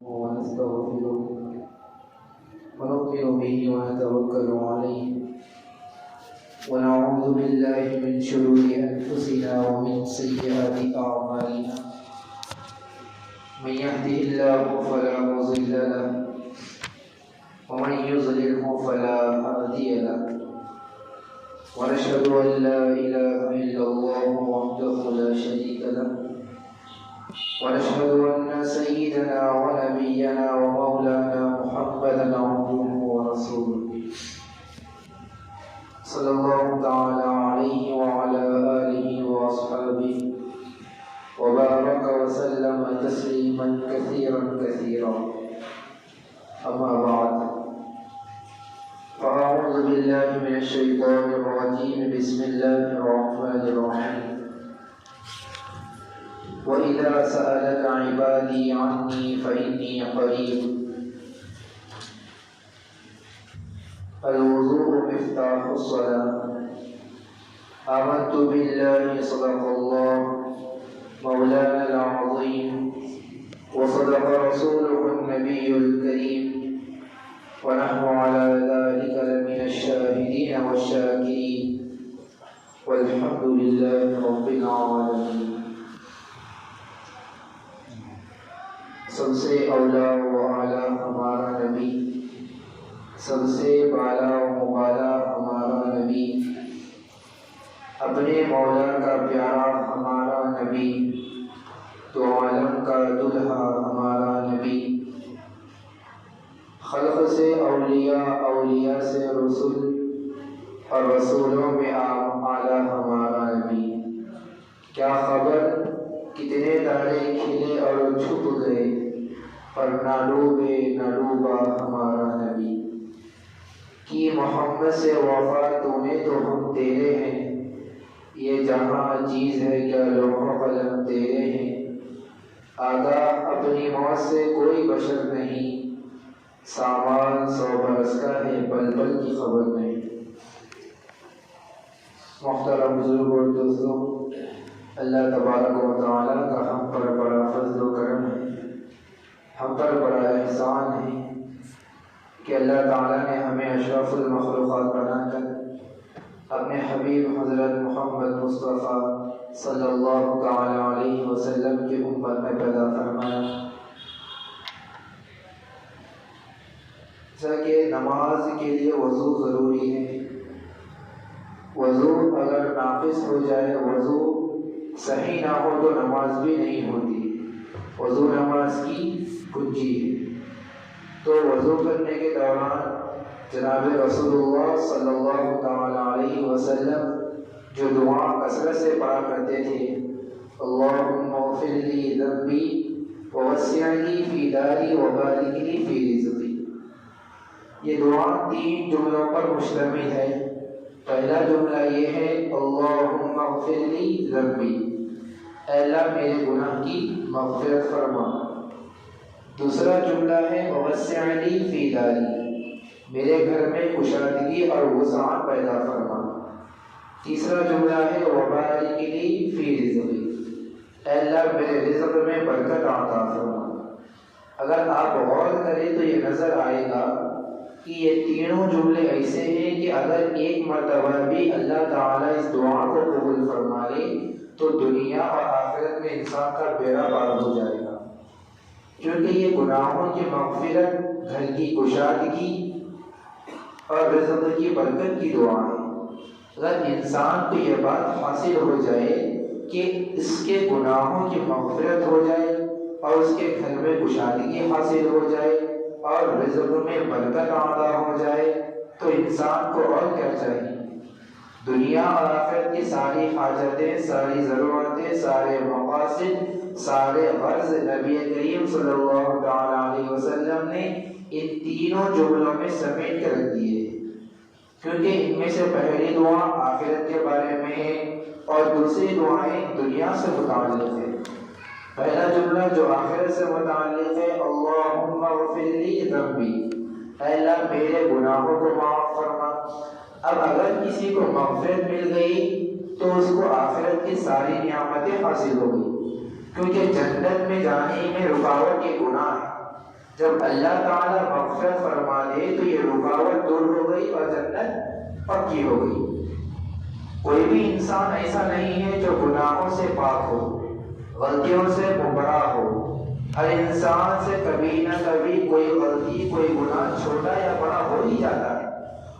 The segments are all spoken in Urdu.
ونستغفره ونؤمن به ونتوكل عليه ونعوذ بالله من شرور أنفسنا ومن سيئات أعمالنا من يهده الله فلا مضل له ومن يضلله فلا هادي له ونشهد أن لا إله إلا الله وحده لا شريك له ونشهد أن سيدنا ونبينا ومولانا محمدا عبده ورسوله صلى الله تعالى عليه وعلى آله وأصحابه وبارك وسلم تسليما كثيرا كثيرا أما بعد فأعوذ بالله من الشيطان الرجيم بسم الله الرحمن الرحيم وَإِذَا سَأَلَكَ عِبَادِي عَنِّي فَإِنِّي قَرِيبٌ الوضوء مفتاح الصلاة آمنت بالله صدق الله مولانا العظيم وصدق رسوله النبي الكريم ونحن على ذلك لمن الشاهدين والشاكرين والحمد لله رب العالمين. سب سے اولا و اعلیٰ ہمارا نبی، سب سے بالا و مبالا ہمارا نبی، اپنے مولا کا پیارا ہمارا نبی، تو عالم کا دلہا ہمارا نبی، خلق سے اولیاء، اولیاء سے رسول اور رسولوں میں اعلیٰ ہمارا نبی. کیا خبر کتنے تارے کھلے اور چھپ گئے، پر نہ ڈوبے نہ ڈوبا ہمارا نبی. کی محمد سے وفا تمہیں تو ہم تیرے ہیں، یہ جہاں چیز ہے کیا لوح و قلم تیرے ہیں. آگاہ اپنی موت سے کوئی بشر نہیں، سامان 100 برس کا ہے پل پل کی خبر نہیں. محترم بزرگ اور دوستوں، اللہ تبارک و تعالیٰ کا ہم پر بڑا فضل و کرم ہے، ہم پر بڑا احسان ہے کہ اللہ تعالیٰ نے ہمیں اشرف المخلوقات بنا کر اپنے حبیب حضرت محمد مصطفیٰ صلی اللہ تعالیٰ علیہ وسلم کی امت میں پیدا فرمایا. جیسا کہ نماز کے لیے وضو ضروری ہے، وضو اگر ناقص ہو جائے، وضو صحیح نہ ہو تو نماز بھی نہیں ہوتی. وضو نماز کی کنجی ہے. تو وضو کرنے کے دوران جناب رسول اللہ صلی اللہ تعالی علیہ وسلم جو دعا کثرت سے پڑھا کرتے تھے، اللہم اغفر لی ذنبی ووسع لی فی داری وبارک لی فی رزقی. یہ دعا 3 جملوں پر مشتمل ہے. پہلا جملہ یہ ہے اللہم اغفر لی ذنبی، اے اللہ میرے گناہ کی مغفرت فرما. دوسرا جملہ ہے ووسع لی فی داری، میرے گھر میں کشادگی اور وسعت پیدا فرما. تیسرا جملہ ہے وبارک لی فی رزقی، اے اللہ میرے رزق میں برکت عطا فرما. اگر آپ غور کریں تو یہ نظر آئے گا کہ یہ تینوں جملے ایسے ہیں کہ اگر ایک مرتبہ بھی اللہ تعالیٰ اس دعا کو قبول فرما لے تو دنیا اور آخرت میں انسان کا بیڑا پار ہو جائے گا، کیونکہ یہ گناہوں کی مغفرت، گھر کی کشادگی اور رزق کی برکت کی دعا ہے. اگر انسان کو یہ بات حاصل ہو جائے کہ اس کے گناہوں کی مغفرت ہو جائے اور اس کے گھر میں کشادگی حاصل ہو جائے اور رزق میں برکت عطا ہو جائے، تو انسان کو اور کیا چاہیے؟ دنیا اور آخرت کی ساری حاجتیں، ساری ضرورتیں، سارے مقاصد، سارے غرض نبی کریم صلی اللہ تعالی علیہ وسلم نے ان تینوں جملوں میں سمیٹ کر رکھ دیے، کیونکہ ان میں سے پہلی دعا آخرت کے بارے میں ہے اور دوسری دعائیں دنیا سے متعلق ہے. پہلا جملہ جو آخرت سے متعلق ہے اللہم اغفر لی ذنبی، اے اللہ میرے گناہوں کو معاف فرما. اب اگر کسی کو مغفرت مل گئی تو اس کو آخرت کی ساری نعمتیں حاصل ہو گئی، کیونکہ جنت میں جانے میں رکاوٹ یہ گناہ ہے. جب اللہ تعالیٰ مغفرت فرما دے تو یہ رکاوٹ دور ہو گئی اور جنت پکی ہو گئی۔ کوئی بھی انسان ایسا نہیں ہے جو گناہوں سے پاک ہو، غلطیوں سے مبرا ہو۔ ہر انسان سے کبھی نہ کبھی کوئی غلطی، کوئی گناہ چھوٹا یا بڑا ہو ہی جاتا ہے،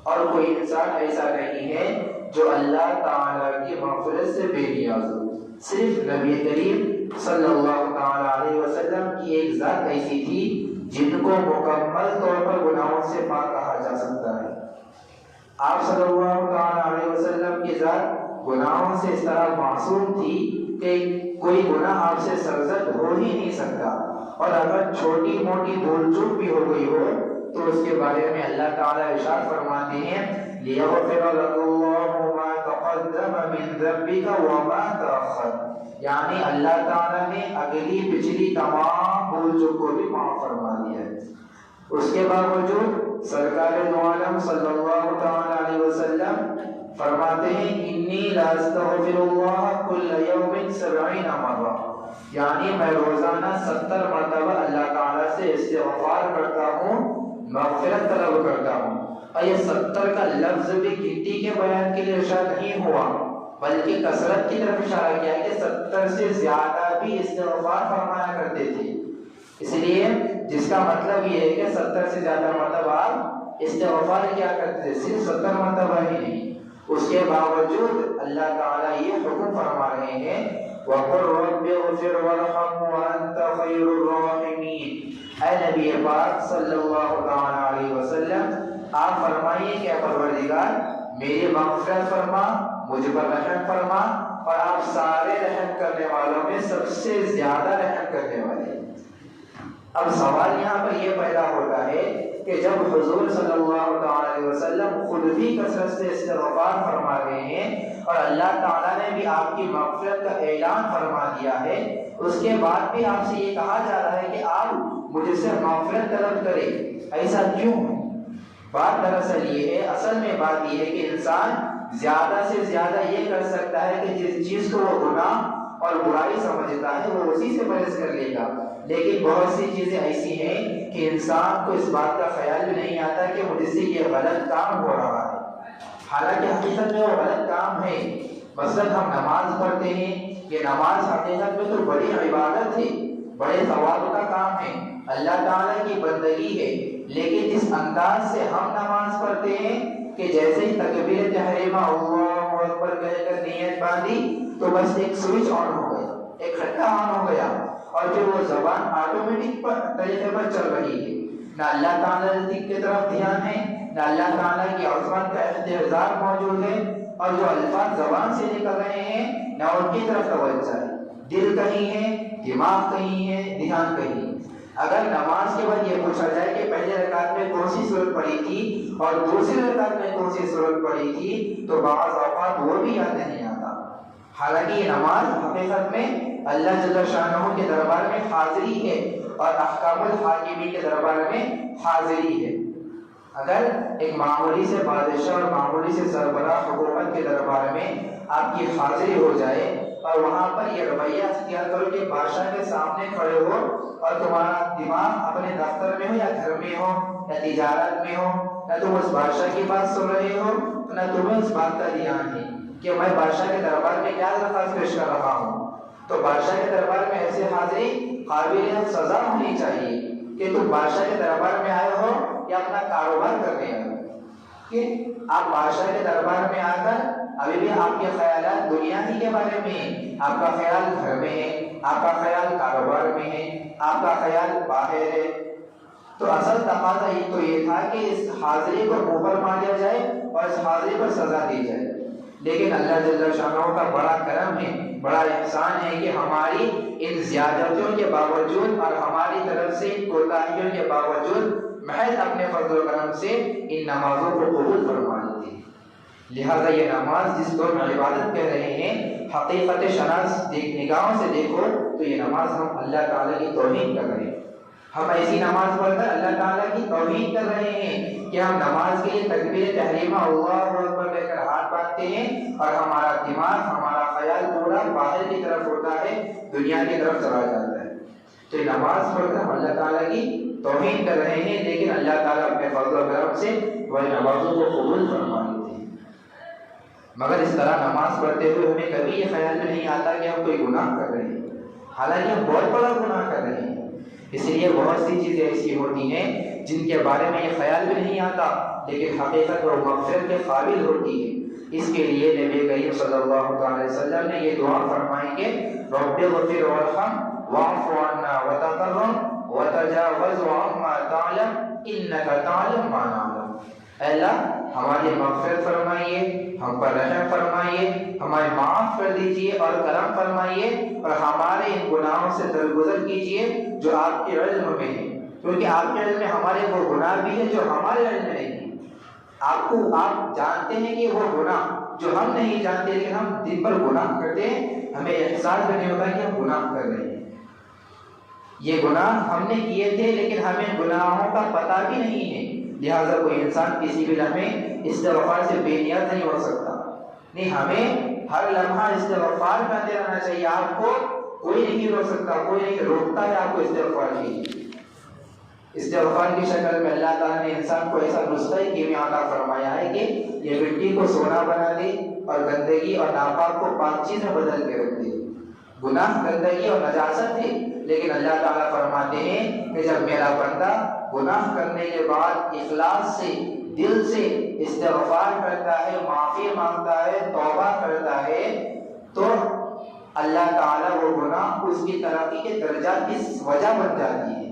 اور کوئی انسان ایسا نہیں ہے جو اللہ تعالیٰ کی مغفرت سے بے نیاز ہو۔ صرف نبی کریم صلی اللہ تعالیٰ علیہ وسلم کی ایک ذات ایسی تھی جن کو مکمل طور پر گناہوں سے پاک کہا جا سکتا ہے۔ آپ صلی اللہ تعالیٰ علیہ وسلم کی ذات گناہوں سے اس طرح معصوم تھی کہ کوئی گناہ آپ سے سرزد ہو ہی نہیں سکتا، اور اگر چھوٹی موٹی بھول چوک بھی ہو گئی ہو تو اس کے بارے میں اللہ تعالیٰ ارشاد فرماتے ہیں لِيَغْفِرَ لَكَ اللَّهُ مَا تَقَدَّمَ مِن ذَنبِكَ وَمَا تَأَخَّرَ، یعنی اللہ تعالیٰ نے اگلی پچھلی تمام بھول چوک کو بھی معاف فرما دیا ہے۔ اس کے باوجود سرکار دو عالم صلی اللہ تعالیٰ علیہ وسلم فرماتے ہیں انی لاستغفر اللہ کل یوم 70 مرہ، یعنی میں روزانہ 70 مرتبہ اللہ تعالیٰ سے استغفار کرتا ہوں، مغفرت طلب کرتا ہوں۔ اور یہ 70 کا لفظ بھی گنتی کے بیان کے لیے ارشاد نہیں ہوا، بلکہ کثرت کی طرف اشارہ کیا کہ 70 سے زیادہ بھی استغفار فرمایا کرتے تھے۔ اس لیے جس کا مطلب یہ ہے کہ 70 سے زیادہ مرتبہ آپ استغفار کیا کرتے تھے، صرف 70 مرتبہ ہی نہیں۔ اس کے باوجود اللہ تعالیٰ یہ حکم فرما رہے ہیں وَقُلْ رَبِّ اغْفِرْ وَارْحَمْ وَأَنْتَ خَيْرُ الرَّاحِمِينَ، اے نبی پاک صلی اللہ تعالیٰ علیہ وسلم آپ فرمائیے کہ اے پروردگار میری مغفرت فرما، مجھ پر رحم فرما، اور آپ سارے رحم کرنے والوں میں سب سے زیادہ رحم کرنے والے۔ اب سوال یہاں پر یہ پیدا ہوتا ہے کہ جب حضور صلی اللہ تعالیٰ علیہ وسلم خود بھی کثرت سے استغفار فرما رہے ہیں اور اللہ تعالیٰ نے بھی آپ کی مغفرت کا اعلان فرما دیا ہے، اس کے بعد بھی آپ سے یہ کہا جا رہا ہے کہ آپ مجھ سے مغفرت طلب کریں، ایسا کیوں؟ بات دراصل یہ ہے، اصل میں بات یہ ہے کہ انسان زیادہ سے زیادہ یہ کر سکتا ہے کہ جس چیز کو وہ گناہ اور برائی سمجھتا ہے وہ اسی سے پرہیز کر لے گا، لیکن بہت سی چیزیں ایسی ہیں کہ انسان کو اس بات کا خیال بھی نہیں آتا کہ مجھ سے یہ غلط کام ہو رہا ہے، حالانکہ حقیقت میں وہ غلط کام ہے۔ مثلاً ہم نماز پڑھتے ہیں، یہ نماز حقیقت میں تو بڑی عبادت ہے، بڑے ثواب کا کام ہے، اللہ تعالیٰ کی بندگی ہے، لیکن اس انداز سے ہم نماز پڑھتے ہیں کہ جیسے ہی تکبیر تحریمہ اللہ اکبر کہہ کر نیت باندھی تو بس ایک سوئچ آن ہو گیا، ایک کھٹا آن ہو گیا، اور جو وہ زبان آٹومیٹک طریقے پر چل رہی ہے، نہ اللہ تعالیٰ کی طرف دھیان ہے، نہ اللہ تعالیٰ کی عظمت کا احتجاج موجود ہے، اور جو الفاظ زبان سے نکل رہے ہیں نہ ان کی طرف توجہ ہے، دل کہیں ہے، دماغ کہیں ہے، دھیان کہیں۔ اگر نماز کے بعد یہ پوچھا جائے کہ پہلے رکعت میں کون سی سورت پڑھی تھی اور دوسری رکعت میں کون سی سورت پڑھی تھی تو بعض اوقات وہ بھی یاد نہیں آتا، حالانکہ یہ نماز حقیقت میں اللہ جل شانہ کے دربار میں حاضری ہے اور احکام الحاکمین کے دربار میں حاضری ہے۔ اگر ایک معمولی سے بادشاہ اور معمولی سے سربراہ حکومت کے دربار میں آپ کی حاضری ہو جائے اور وہاں پر یہ رویہ اختیار کرو کہ بادشاہ کے سامنے کھڑے ہو اور تمہارا دماغ اپنے دفتر میں ہو یا گھر میں ہو یا تجارت میں ہو، نہ تم اس بادشاہ کی بات سن رہے ہو نہ تمہیں اس بات کا دھیان ہے کہ میں بادشاہ کے دربار میں کیا درخواست پیش کر رہا ہوں، تو بادشاہ کے دربار میں ایسے حاضری قابل سزا ہونی چاہیے کہ تم بادشاہ کے دربار میں آئے ہو یا اپنا کاروبار کرنے آئے ہو، کہ آپ بادشاہ کے دربار میں آ کر ابھی بھی آپ کے خیالات دنیا ہی کے بارے میں ہیں، آپ کا خیال گھر میں ہے، آپ کا خیال کاروبار میں ہے، آپ کا خیال باہر ہے۔ تو اصل تقاضا تو یہ تھا کہ اس حاضری کو منہ پر مار دیا جائے اور اس حاضری پر سزا دی جائے، لیکن اللہ جل شانہ کا بڑا کرم ہے، بڑا احسان ہے کہ ہماری ان زیادتیوں کے باوجود اور ہماری طرف سے ان کوتاہیوں کے باوجود محض اپنے فضل و کرم سے ان نمازوں کو قبول فرما لیتے ہیں۔ لہذا یہ نماز جس کو ہم عبادت کہہ رہے ہیں، حقیقت شناس نگاہوں سے دیکھو تو یہ نماز ہم اللہ تعالیٰ کی توہین کر رہے ہیں، ہم ایسی نماز پڑھ کر اللہ تعالیٰ کی توہین کر رہے ہیں کہ ہم نماز کے لیے تکبیر تحریمہ اللہ اکبر کہہ کر ہاتھ باندھتے ہیں اور ہمارا دماغ، ہمارا خیال پورا باہر کی طرف ہوتا ہے، دنیا کی طرف چلا جاتا ہے۔ تو یہ نماز پڑھ کر ہم اللہ تعالیٰ کی توہین کر رہے ہیں، لیکن اللہ تعالیٰ اپنے فضل و کرم سے وہ نمازوں کو قبول فرما لیتے ہیں۔ مگر اس طرح نماز پڑھتے ہوئے ہمیں کبھی یہ خیال میں نہیں آتا کہ ہم کوئی گناہ کر رہے ہیں، حالانکہ ہم بہت بڑا گناہ کر رہے ہیں۔ اس لیے بہت سی چیزیں ایسی ہوتی ہیں جن کے بارے میں یہ خیال بھی نہیں آتا، لیکن حقیقت اور مغفرت کے قابل ہوتی ہے۔ اس کے لیے نبی کریم صلی اللہ علیہ وسلم نے یہ دعا فرمائی کہ رب اغفر وارحم واعف عنا وتکرم وتجاوز عما تعلم انک تعلم ما نعلم۔ اے اللہ ہماری مغفرت فرمائیے، ہم پر رحم فرمائیے، ہمیں معاف کر دیجیے اور کرم فرمائیے، اور ہمارے ان گناہوں سے درگزر کیجیے جو آپ کے علم میں ہیں، کیونکہ آپ کے علم میں ہمارے وہ گناہ بھی ہیں جو ہمارے علم میں نہیں ہیں۔ آپ جانتے ہیں کہ وہ گناہ جو ہم نہیں جانتے، لیکن ہم دن پر گناہ کرتے ہیں، ہمیں احساس بھی نہیں ہوتا کہ ہم گناہ کر رہے ہیں۔ یہ گناہ ہم نے کیے تھے لیکن ہمیں گناہوں کا پتہ بھی نہیں ہے، لہٰذا کوئی انسان کسی بھی لمحے استغفار سے بے نیت نہیں ہو سکتا۔ نہیں، ہمیں ہر لمحہ استغفار کرتے رہنا چاہیے۔ آپ کو کوئی نہیں روک سکتا، کوئی نہیں روکتا ہے آپ کو استغفار کیجیے۔ استغفار کی شکل میں اللہ تعالیٰ نے انسان کو ایسا نسخہ کیمیا عطا فرمایا ہے کہ یہ مٹی کو سونا بنا دے اور گندگی اور ناپاک کو پاک چیز میں بدل کے رکھ دے۔ گناہ گندگی اور نجاست تھے، لیکن اللہ تعالیٰ فرماتے ہیں کہ جب میرا بندہ گناہ کرنے کے بعد اخلاص سے، دل سے استغفار کرتا ہے، معافی مانگتا ہے، توبہ کرتا ہے، تو اللہ تعالیٰ وہ گناہ اس کی ترقی کے درجات کی وجہ بن جاتی ہے۔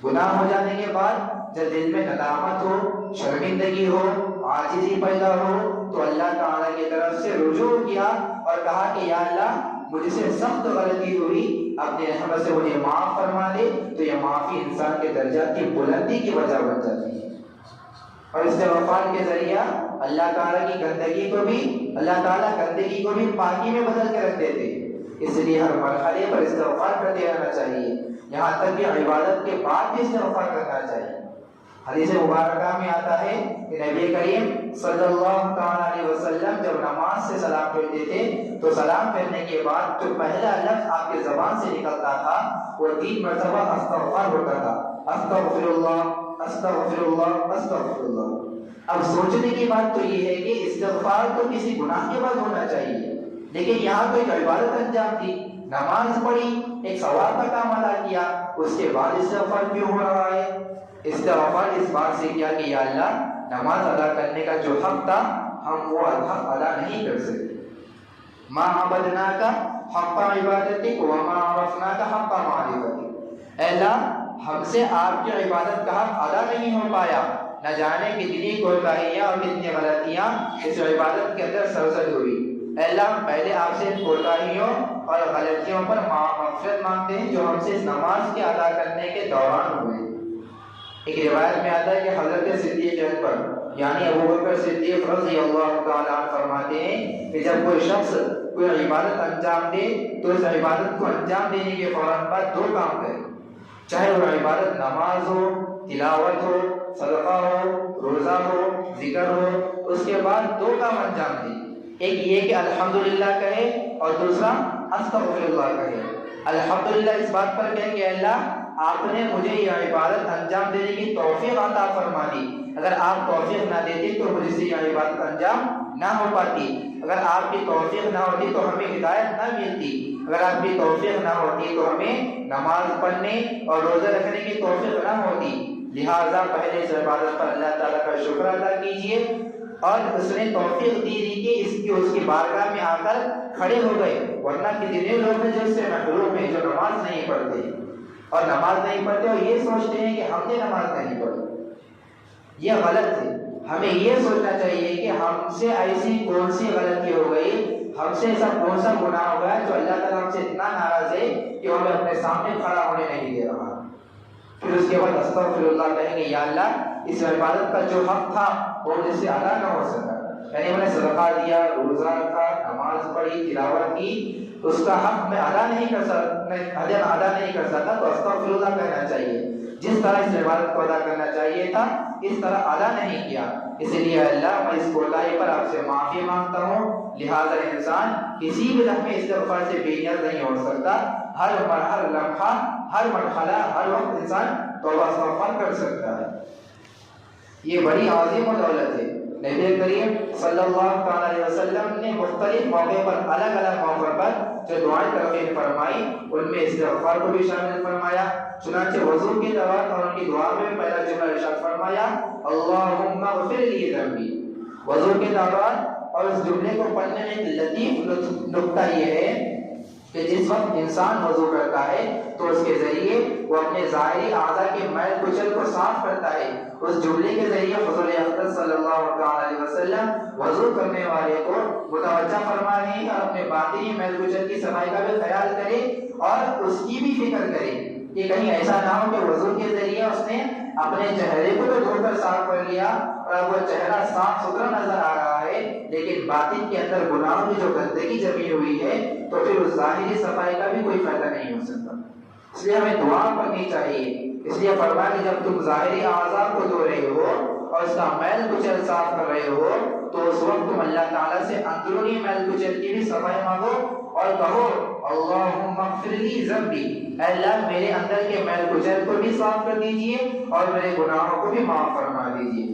گناہ ہو جانے کے بعد جب دل میں ندامت ہو، شرمندگی ہو، عاجزی پیدا ہو، تو اللہ تعالیٰ کی طرف سے رجوع کیا اور کہا کہ یا اللہ مجھ سے سخت غلطی ہوئی، اپنے رحمت سے مجھے معاف فرما دے، تو یہ معافی انسان کے درجات کی بلندی کی وجہ بن جاتی ہے۔ اور استغفار کے ذریعہ اللہ تعالیٰ کی گندگی کو بھی، اللہ تعالیٰ گندگی کو بھی پاکی میں بدل کے رکھ دیتے۔ اس لیے ہر مرحلے پر استغفار کرتے رہنا چاہیے، یہاں تک کہ عبادت کے بعد بھی استغفار کرنا چاہیے۔ حدیث مبارکہ میں آتا ہے کہ نبی کریم صلی اللہ علیہ وسلم جب نماز سے سلام پھیرتے تھے تو سلام پھیرنے کے بعد جو پہلا لفظ آپ کی زبان سے نکلتا تھا وہ 3 مرتبہ استغفار ہوتا تھا، استغفر اللہ، استغفر اللہ، استغفر اللہ۔ اب سوچنے کی بات تو یہ ہے کہ استغفار تو کسی گناہ کے بعد ہونا چاہیے، لیکن یہاں تو ایک عبادت انجام دی، نماز پڑھی، ایک ثواب کا کام ادا کیا، اس کے بعد استغفار کیوں ہو رہا ہے؟ استغفار اس بات سے کیا کہ یا اللہ نماز ادا کرنے کا جو حق تھا ہم وہ حق ادا نہیں کر سکے۔ ما عبدناک حق عبادتک وما عرفناک حق معرفتک۔ اے اللہ ہم سے آپ کی عبادت کا حق ادا نہیں ہو پایا، نہ جانے کتنی کوتاہیاں اور کتنی غلطیاں اس عبادت کے اندر سرزد ہوئی۔ اے اللہ پہلے آپ سے کوتاہیوں اور غلطیوں پر مغفرت مانگتے ہیں جو ہم سے اس نماز کے ادا کرنے کے دوران ہوئے۔ ایک روایت میں آتا ہے کہ حضرت صدیق اکبر یعنی ابوبکر صدیق رضی اللہ تعالیٰ عنہ فرماتے ہیں کہ جب کوئی شخص کوئی عبادت انجام دے تو اس عبادت کو انجام دینے کے فوراً بعد 2 کام کرے، چاہے وہ عبادت نماز ہو، تلاوت ہو، صدقہ ہو، روزہ ہو، ذکر ہو، اس کے بعد 2 کام انجام دے۔ ایک یہ کہ الحمدللہ کہے اور دوسرا استغفر اللہ کہے۔ الحمدللہ اس بات پر کہے کہ اللہ آپ نے مجھے یہ عبادت انجام دینے کی توفیق عطا فرما دی، اگر آپ توفیق نہ دیتے تو مجھ سے یہ عبادت انجام نہ ہو پاتی، اگر آپ کی توفیق نہ ہوتی تو ہمیں ہدایت نہ ملتی، اگر آپ کی توفیق نہ ہوتی تو ہمیں نماز پڑھنے اور روزہ رکھنے کی توفیق نہ ہوتی۔ لہٰذا پہلے اس عبادت پر اللہ تعالیٰ کا شکر ادا کیجیے، اور اس نے توفیق دی کہ اس کی بارگاہ میں آ کر کھڑے ہو گئے، ورنہ کتنے لوگ ہیں جو اس سے محروم ہیں، جو نماز نہیں پڑھتے اور نماز نہیں پڑھتے اور یہ سوچتے ہیں کہ ہم نے نماز نہیں پڑھی۔ یہ غلط ہے، ہمیں یہ سوچنا چاہیے کہ ہم سے ایسی کون سی غلطی ہو گئی، ہم سے ایسا کون سا گناہ ہو گیا جو اللہ تعالیٰ ہم سے اتنا ناراض ہے کہ وہ ہمیں اپنے سامنے کھڑا ہونے نہیں دے رہا۔ پھر اس کے بعد استغفر اللہ کہیں گے، یا اللہ اس عبادت کا جو حق تھا وہ مجھ سے ادا نہ ہو سکا، یعنی میں نے صدقہ دیا، روزہ رکھا، نماز پڑھی، تلاوت کی، اس کا حق میں ادا نہیں کر سکتا، تو استغفر اللہ کہنا چاہیے۔ جس طرح اس عبادت کو ادا کرنا چاہیے تھا اس طرح ادا نہیں کیا، اس لیے اللہ میں اس کوتاہی پر آپ سے معافی مانگتا ہوں۔ لہٰذا انسان کسی بھی لمحے استغفار سے بے نیت نہیں ہو سکتا، ہر لمحہ، ہر مرحلہ، ہر وقت انسان توبہ استغفار کر سکتا ہے۔ یہ بڑی عظیم و دولت ہے۔ نبی کریم صلی اللہ علیہ وسلم نے مختلف موقع پر، الگ الگ موقع پر جو دعائیں تلقین فرمائی ان میں استغفار کو بھی شامل فرمایا۔ چنانچہ وضو کے دوران اور ان کی دعا میں پہلا جملہ ارشاد فرمایا اللہم اغفر لی ذنبی۔ وضو کے دوران اور اس جملے کو پڑھنے میں ایک لطیف نکتہ یہ ہے کہ جس وقت انسان وضو کرتا ہے تو اس کے ذریعے وہ اپنے ظاہری اعضاء کے میل کچل کو صاف کرتا ہے۔ اس جملے کے ذریعے حضور اقدس صلی اللہ علیہ وسلم وضو کرنے والے کو متوجہ فرما رہے ہیں اور اپنے باطنی میل کچل کی صفائی کا بھی خیال کرے اور اس کی بھی فکر کرے کہ کہیں ایسا نہ ہو کہ وضو کے ذریعے اس نے اپنے چہرے کو تو دھو کر صاف کر لیا اور وہ چہرہ صاف ستھرا نظر آ رہا ہے لیکن باطن کے اندر گناہوں کی جو گندگی جمی ہوئی ہے تو پھر اس ظاہری صفائی کا بھی کوئی فائدہ نہیں ہو سکتا۔ اس لیے ہمیں دعا کرنی چاہیے۔ اس لیے فرمایا کہ جب تم ظاہری اعضاء کو دھو رہے ہو اور اس کا میل کچل صاف کر رہے ہو تو اس وقت تم اللہ تعالیٰ سے اندرونی میل کچل کی بھی صفائی مانگو اور کہو اللہم اغفر لی ذنبی، اے اللہ میرے اندر کے میل کچل کو بھی صاف کر دیجئے اور میرے گناہوں کو بھی معاف فرما دیجئے۔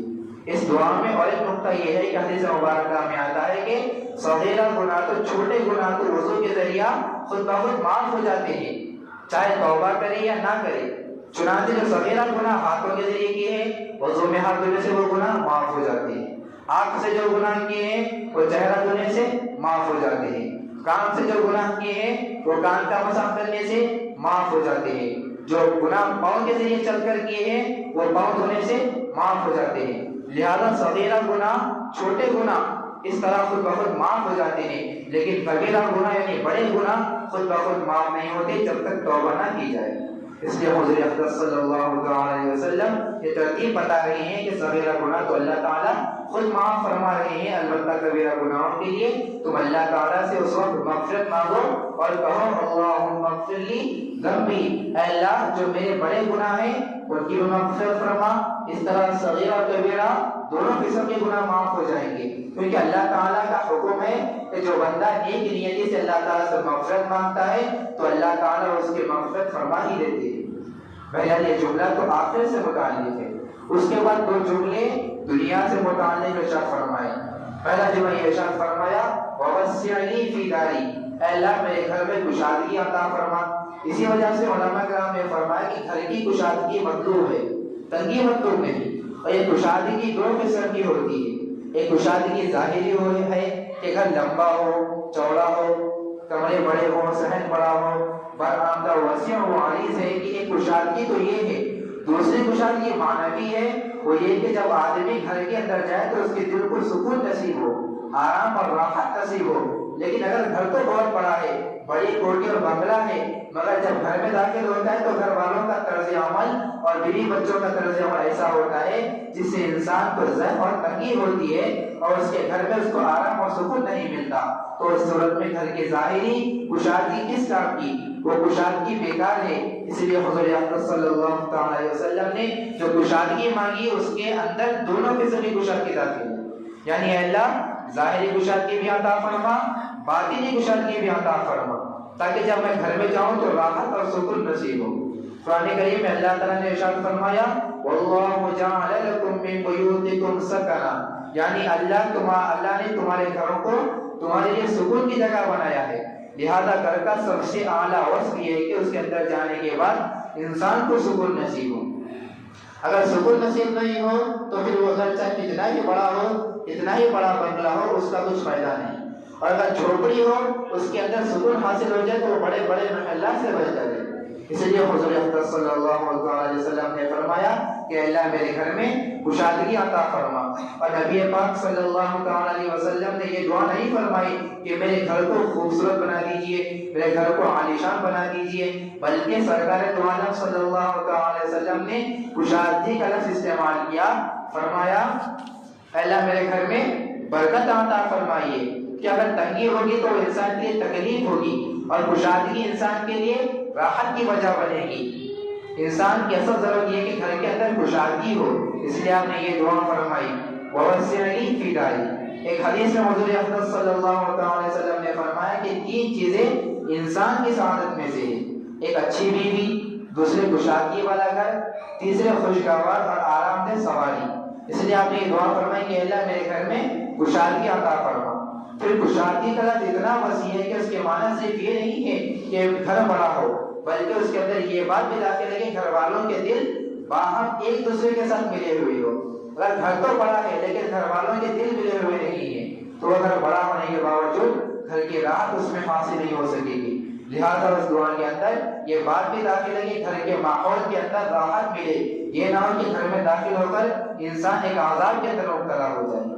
اس دعا میں اور ایک نقطہ یہ ہے کہ حدیث مبارکہ میں آتا ہے کہ صغیرہ گناہ تو چھوٹے گناہ تو وضو کے ذریعہ خود بخود معاف ہو جاتے ہیں، چاہے توبہ کرے یا نہ کرے۔ چنانچہ جو صغیرہ گناہ ہاتھوں کے ذریعے کیے ہیں وضو میں ہاتھ دھونے سے وہ گناہ معاف ہو جاتے ہیں، آنکھ سے جو گناہ کیے ہیں وہ چہرہ دھونے سے معاف ہو جاتے ہیں، کان سے جو گناہ کیے ہیں وہ کان کا مسح کرنے سے معاف ہو جاتے ہیں، جو گناہ پاؤں کے ذریعے چل کر کیے ہیں وہ پاؤں دھونے سے معاف ہو جاتے ہیں۔ لہذا صغیرہ گناہ، چھوٹے گناہ اس طرح خود بخود معاف ہو جاتے ہیں، لیکن کبیرہ گناہ یعنی بڑے گناہ خود بخود معاف نہیں ہوتے جب تک توبہ نہ کی جائے۔ اس لیے حضور اقدس صلی اللہ علیہ وسلم یہ ترتیب بتا رہے ہیں کہ صغیرہ گناہ تو اللہ تعالیٰ خود معاف فرما رہے ہیں، البتہ کبیرہ گناہوں کے لیے تم اللہ تعالیٰ سے اس وقت مغفرت مانگو اور کہو اللہم اغفر لی ذنبی، اے اللہ جو میرے بڑے گناہ ہیں ان کی بھی مغفرت فرما۔ اس طرح صغیرہ اور کبیرہ دونوں قسم کے گناہ معاف ہو جائیں گے، کیونکہ اللہ تعالیٰ کا حکم ہے کہ جو بندہ نیک نیتی سے اللہ تعالیٰ سے مغفرت مانگتا ہے تو اللہ تعالیٰ اس کی مغفرت فرما ہی دیتے ہیں۔ بہرحال یہ جملہ تو آخرت سے متعلق ہے۔ اس کے بعد دو جملے دنیا سے متعلق ارشاد فرمائے۔ پہلا جملہ یہ ارشاد فرمایا وَوَسِّعْ لِي فِي دَارِي، اے اللہ میرے گھر میں کشادگی عطا فرما۔ اسی وجہ سے علماء کرام نے فرمایا کہ گھر کی کشادگی مطلوب ہے، تنگی مطلوب نہیں۔ اور یہ کشادگی دو قسم کی ہوتی ہے، ایک کشادگی ظاہری ہے کہ گھر لمبا ہو، چوڑا ہو، کمرے بڑے ہو، صحن بڑا ہو، برآمدہ وسیع و عریض ہے کہ ایک کشادگی تو یہ ہے۔ دوسری کشادگی معنوی ہے، وہ یہ کہ جب آدمی گھر کے اندر جائے تو اس کے دل کو سکون نصیب ہو، آرام اور راحت نصیب ہو۔ لیکن اگر گھر تو بہت بڑا ہے، بڑی کوٹھی اور بنگلہ ہے، مگر جب گھر میں داخل ہوتا ہے تو گھر والوں کا طرز عمل اور بیوی بچوں کا طرز عمل ایسا ہوتا ہے جس سے انسان کو ضعف اور تنگی ہوتی ہے اور اس کے گھر میں اس کو آرام اور سکون نہیں ملتا۔ تو اس صورت میں گھر کی ظاہری کشادگی کس کام کی؟ وہ کشادگی بیکار ہے۔ اس لیے حضور اقدس صلی اللہ علیہ وسلم نے جو کشادگی مانگی اس کے اندر دونوں قسم کی کشادگی داخل ہے، یعنی اے اللہ ظاہری کشادگی بھی عطا فرما، باطنی کشادگی بھی عطا فرما، تاکہ جب میں گھر میں جاؤں تو راحت اور سکون نصیب ہو۔ قرآن کریم میں اللہ تعالیٰ نے ارشاد فرمایا وَاللَّهُ جَعَلَ لَكُم مِّن بُيُوتِكُمْ سَكَنًا، یعنی اللہ نے تمہارے گھروں کو تمہارے لیے سکون کی جگہ بنایا ہے۔ لہذا گھر کا سب سے اعلیٰ وصف یہ ہے کہ اس کے اندر جانے کے بعد انسان کو سکون نصیب ہو۔ اگر سکون نصیب نہیں ہو تو پھر وہ گھر چاہے کتنا ہی بڑا ہو، اتنا ہی بڑا بنگلہ ہو، اس کا کچھ فائدہ نہیں۔ اور اگر جھوپڑی ہو اس کے اندر سکون حاصل ہو جائے تو وہ بڑے بڑے محلات سے بچ جائے۔ اس لیے حضور اقدس صلی اللہ علیہ وسلم نے فرمایا کہ اللہ میرے گھر میں کشادگی عطا فرما۔ اور نبی پاک صلی اللہ علیہ وسلم نے یہ دعا نہیں فرمائی کہ میرے گھر کو خوبصورت بنا دیجئے، میرے گھر کو عالیشان بنا دیجئے، بلکہ سرکار دو عالم صلی اللہ علیہ وسلم نے کشادگی کا لفظ استعمال کیا، فرمایا اللہ میرے گھر میں برکت عطا فرمائیے، کہ اگر تنگی ہوگی تو انسان کے لیے تکلیف ہوگی اور کشادگی انسان کے لیے راحت کی وجہ بنے گی۔ انسان کی اصل ضرورت یہ کہ گھر کے اندر کشادگی ہو، اس لیے آپ نے یہ دعا فرمائی وَوَسِّعْ لِي فِي دَارِي۔ ایک حدیث میں حضور اقدس صلی اللہ علیہ وسلم نے فرمایا کہ تین چیزیں انسان کی سعادت میں سے ہے۔ ایک اچھی بیوی، دوسرے کشادگی والا گھر، تیسرے خوشگوار اور آرام دہ سواری۔ اس لیے آپ نے یہ دعا فرمائی کہ اللہ میرے گھر میں کشادگی عطا فرما۔ پھر کشادگی کا لفظ اتنا وسیع ہے کہ اس کے معنی صرف یہ نہیں ہے کہ گھر بڑا ہو، بلکہ اس کے اندر یہ بات بھی داخل ہے کہ گھر والوں کے دل باہم ایک دوسرے کے ساتھ ملے ہوئے ہو۔ اگر گھر تو بڑا ہے لیکن گھر والوں کے دل ملے ہوئے نہیں ہیں تو وہ گھر بڑا ہونے کے باوجود گھر کی راحت اس میں حاصل نہیں ہو سکے گی۔ لہٰذا اس دعا کے اندر یہ بات بھی داخل ہے کہ گھر کے ماحول کے اندر راحت ملے، یہ نہ ہو کہ گھر میں داخل ہو کر انسان ایک عذاب کے اندر مبتلا ہو جائے۔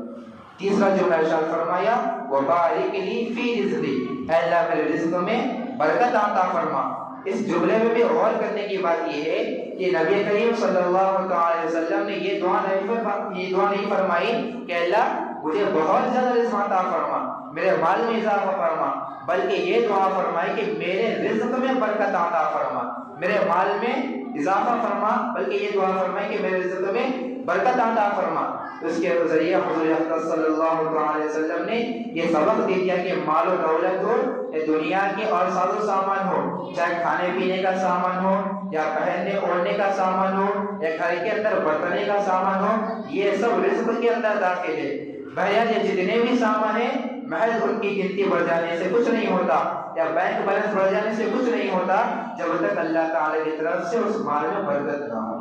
تیسرا جو ارشاد فرمایا وبارک لی فی رزقی، اے اللہ میرے رزق میں برکت عطا فرما۔ اس جملے میں بھی غور کرنے کی بات یہ ہے کہ نبی کریم صلی اللہ علیہ وسلم نے یہ دعا نہیں فرمائی کہ اللہ مجھے بہت زیادہ رزق عطا فرما، میرے مال میں اضافہ فرما، بلکہ یہ دعا فرمائی کہ میرے رزق میں برکت عطا فرما، میرے مال میں اضافہ فرما، بلکہ یہ دعا فرمائی کہ میرے رزق میں برکت عطا فرما۔ اس کے ذریعے حضور اقدس صلی اللہ علیہ وسلم نے یہ سبق دے دیا کہ مال و دولت ہو یا دنیا کے اور ساز و سامان ہو، چاہے کھانے پینے کا سامان ہو یا پہننے اوڑھنے کا سامان ہو یا گھر کے اندر برتنے کا سامان ہو، یہ سب رزق کے اندر داخل ہے۔ بہرحال یہ جتنے بھی سامان ہیں محض ان کی گنتی بڑھ جانے سے کچھ نہیں ہوتا یا بینک بیلنس بڑھ جانے سے کچھ نہیں ہوتا جب تک اللہ تعالی کی طرف سے اس مال میں برکت نہ ہو۔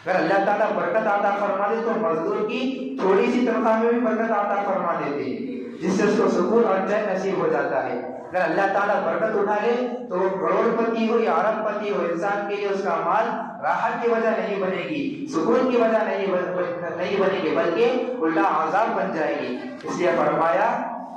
اگر اللہ تعالیٰ برکت عطا فرما دے تو مزدور کی تھوڑی سی تنخواہ میں بھی برکت عطا فرما دیتے ہیں، جس سے اس کو سکون اور چین نصیب ہو جاتا ہے۔ اگر اللہ تعالیٰ برکت اٹھا لے تو وہ کروڑ پتی ہو یا ارب پتی ہو، انسان کے لیے اس کا مال راحت کی وجہ نہیں بنے گی، سکون کی وجہ نہیں بنے گی، بلکہ الٹا عذاب بن جائے گی۔ اس لیے فرمایا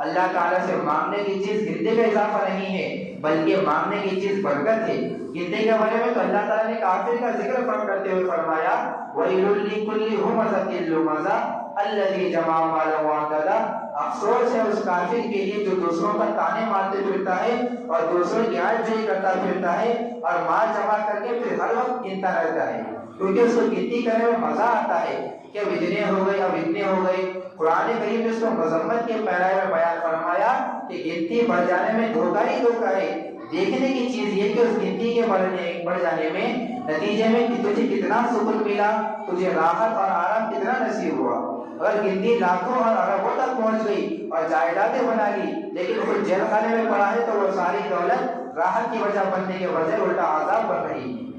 اللہ تعالیٰ سے مانگنے کی چیز گنتے کا اضافہ نہیں ہے بلکہ مانگنے کی چیز برکت ہے۔ گنتے کے بارے میں تو اللہ تعالیٰ نے کافر کا ذکر کرتے ہوئے فرمایا وَيْلٌ لِكُلِّ هُمَزَةٍ لُمَزَةٍ الَّذِي جَمَعَ مَالًا وَعَدَّدَهُ، افسوس ہے اس کافر کے لیے جو دوسروں پر تانے مارتے پھرتا ہے اور دوسروں کی آج جوئی کرتا پھرتا ہے اور مال جمع کر کے پھر ہر وقت گنتا رہتا ہے، کیونکہ اس کو گنتی کرنے میں مزہ آتا ہے کہ اب اتنے ہو گئے، اب اتنے ہو گئے۔ قرآن کریم نے اس کو مذمت کے پیرائے میں بیان فرمایا کہ گنتی بڑھ جانے میں دھوکہ ہی دھوکہ ہے۔ دیکھنے کی چیز یہ کہ اس گنتی کے بڑھ جانے میں نتیجے میں کہ تجھے کتنا سکون ملا، تجھے راحت اور آرام کتنا نصیب ہوا۔ اگر گنتی لاکھوں اور اربوں تک پہنچ گئی اور جائیدادیں بنا لی لیکن وہ جیل خانے میں پڑا ہے تو وہ ساری دولت راحت کی وجہ بننے کے بجائے الٹا عذاب بن رہی ہے،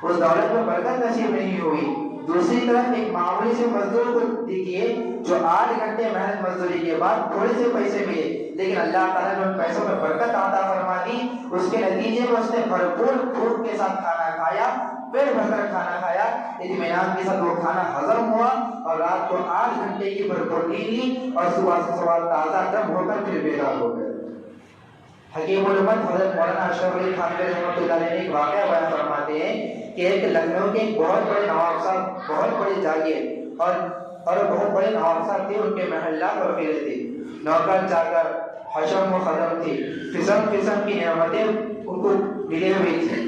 اس دولت میں برکت نصیب نہیں ہوئی۔ دوسری طرف ایک معمولی سے مزدور کو دیکھیے جو 8 گھنٹے محنت مزدوری کے بعد تھوڑے سے پیسے ملے، لیکن اللہ تعالیٰ نے ان پیسوں میں برکت عطا فرما دی، اس کے نتیجے میں اس نے بھرپور بھوک کے ساتھ کھانا کھایا، پیٹ بھر کر کھانا کھایا، اطمینان کے ساتھ وہ کھانا ہضم ہوا اور رات کو 8 گھنٹے کی بھرپور نیند لی اور صبح تازہ دم ہو کر پھر بیدار ہو گئے۔ حکیم الامت حضرت مولانا اشرف علی تھانوی رحمۃ اللہ علیہ نے ایک واقعہ بیان فرماتے ہیں کہ ایک لکھنؤ کے ایک بہت بڑے نواب صاحب، بہت بڑے جاگیر اور بہت بڑے نواب صاحب تھے، ان کے محلات اور قلعے تھے، نوکر چاکر حشم و خدم تھی، قسم قسم کی نعمتیں ان کو ملے ہوئی تھی،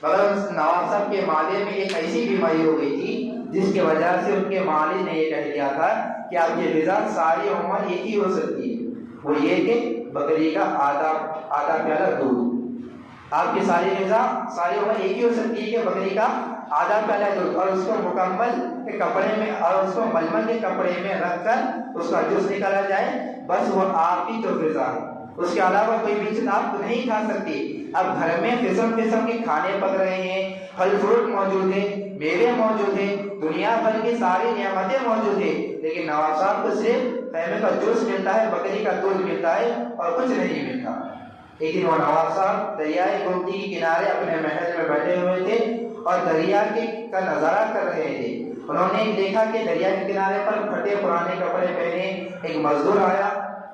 مگر اس نواب صاحب کے معدے میں ایک ایسی بیماری ہو گئی تھی جس کی وجہ سے ان کے مالک نے یہ کہہ دیا تھا کہ آپ کی غذا ساری عمر ایک ہی ہو سکتی ہے، وہ یہ کہ بکری کا آدھا پیالہ دودھ۔ آپ کی ساری غذا ساری عمر ایک ہی ہو سکتی ہے کہ بکری کا آدھا پیالہ دودھ، اور اس کو مکمل کے کپڑے میں اور اس کو ململ کے کپڑے میں رکھ کر اس کا جوس نکالا جائے، بس وہ آپ کی جو غذا ہے، اس کے علاوہ کوئی بھی چیز آپ نہیں کھا سکتی۔ اب گھر میں قسم قسم کے کھانے پک رہے ہیں، پھل فروٹ موجود ہیں، میوے موجود ہیں، دنیا بھر کی ساری نعمتیں موجود ہیں، لیکن نواب صاحب کو صرف خیمے کا جوس ملتا ہے، بکری کا دودھ ملتا ہے اور کچھ نہیں ملتا۔ ایک دن وہ نواب صاحب دریائے گومتی کے کنارے اپنے محل میں بیٹھے ہوئے تھے اور دریا کا نظارہ کر رہے تھے۔ انہوں نے دیکھا کہ دریا کے کنارے پر پھٹے پرانے کپڑے پہنے ایک مزدور آیا،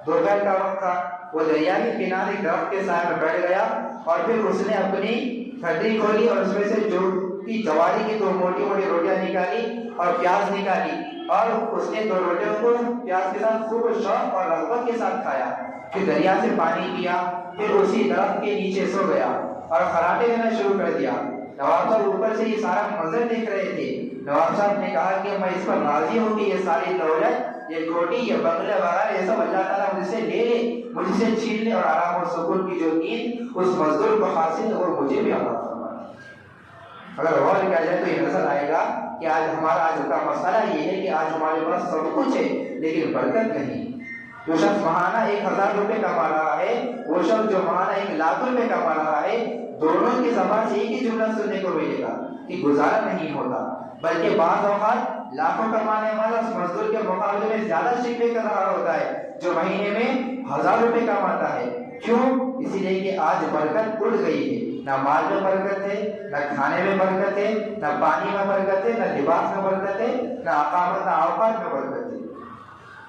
دوپہر کا وقت تھا، وہ دریا کے کنارے درخت کے سائے میں بیٹھ گیا اور پھر اس نے اپنی کھٹری کھولی اور اس میں سے جواری کی 2 موٹی موٹی روٹیاں نکالی اور پیاز نکالی اور اس نے 2 روٹیوں کو پیاز کے ساتھ خوب شوق اور رغبت کے ساتھ کھایا، پھر دریا سے پانی پیا، پھر اسی درخت کے نیچے سو گیا اور خراٹے دینا شروع کر دیا۔ نواب صاحب اوپر سے یہ سارا منظر دیکھ رہے تھے۔ نواب صاحب نے کہا کہ میں اس پر راضی ہوں کہ یہ ساری دولت یہ کوٹی، یہ بنگلے وغیرہ یہ سب اللہ تعالیٰ مجھ سے لے لے، مجھ سے چھین لے، اور آرام اور سکون کی جو نیند اس مزدور کو حاصل ہے وہ مجھے بھی عطا فرمائے۔ اگر غور کیا جائے تو یہ نظر آئے گا کہ آج کا مسئلہ یہ ہے کہ آج ہمارے پاس سب کچھ ہے لیکن برکت نہیں۔ جو شخص ماہانہ 1000 روپے کما رہا ہے، وہ شخص جو ماہانہ 1,00,000 روپے کما رہا ہے، دونوں کی زبان سے ایک ہی جملہ سننے کو ملے گا کہ گزارا نہیں ہوتا، بلکہ بعض اوقات لاکھوں کمانے والا اس مزدور کے مقابلے میں زیادہ شکوے کر رہا ہوتا ہے جو مہینے میں 1000 روپے کماتا ہے۔ کیوں؟ اسی لیے کہ آج برکت اڑ گئی ہے، نہ مال میں برکت ہے، نہ کھانے میں برکت ہے، نہ پانی میں برکت ہے، نہ لباس میں برکت ہے، نہ اقامت، نہ اوقات میں برکت ہے۔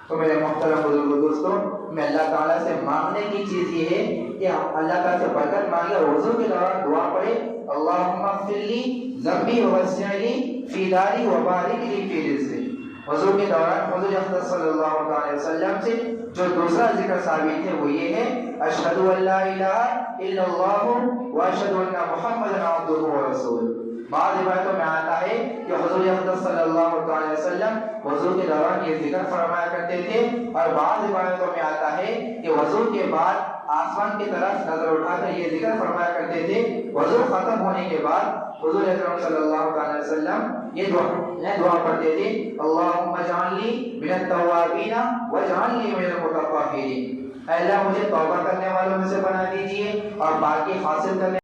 تو میرے محترم بزرگ دوستوں، میں اللہ تعالیٰ سے مانگنے کی چیز یہ ہے کہ اللہ تعالیٰ سے برکت مانگے اور وضو کے دوران دعا پڑھے، اللہم اغفر لی ذنبی ووسع لی فی داری وبارک لی فی رزقی۔ وضو کے دوران حضور اقدس صلی اللہ علیہ وسلم سے جو دوسرا ذکر ثابت ہے وہ یہ ہے، اشہد ان لا الہ الا اللہ واشہد ان محمدا عبدہ ورسولہ۔ بعض روایتوں میں آتا ہے کہ حضور اقدس صلی اللہ علیہ وسلم وضو کے دوران یہ ذکر فرمایا کرتے تھے، اور بعض روایتوں میں آتا ہے کہ وضو کے بعد آسمان کی طرف نظر اٹھا کر یہ ذکر فرمایا کرتے تھے۔ وضو ختم ہونے کے بعد حضور اکرم صلی اللہ علیہ وسلم یہ دعا پڑھتے تھے، اللہم اجعلنی من التوابین واجعلنی من المتطہرین۔ اے اللہ مجھے توبہ کرنے والوں میں سے بنا دیجئے اور پاکی حاصل کرنے